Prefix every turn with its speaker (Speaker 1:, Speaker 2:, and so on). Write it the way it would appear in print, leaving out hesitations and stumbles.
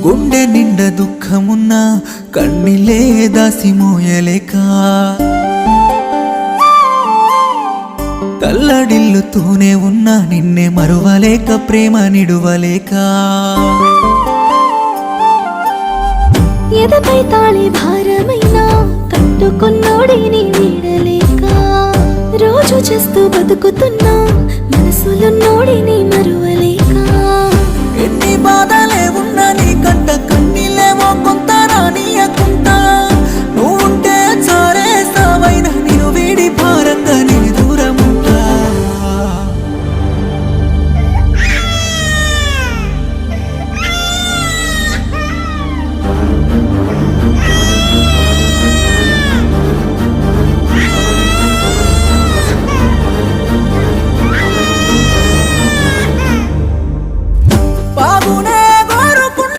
Speaker 1: గుండె నిండా దుఃఖమున్నా కన్నీలే దాసి మోయలేక తల్లడిల్లుతూనే ఉన్నా నిన్నే మరువలేక ప్రేమ నిడువలేక
Speaker 2: ఎదపై తాళి భారమైనా కట్టుకున్నోడిని వీడలేక రోజు చేస్తూ బతుకుతున్నా మనసులున్నోడిని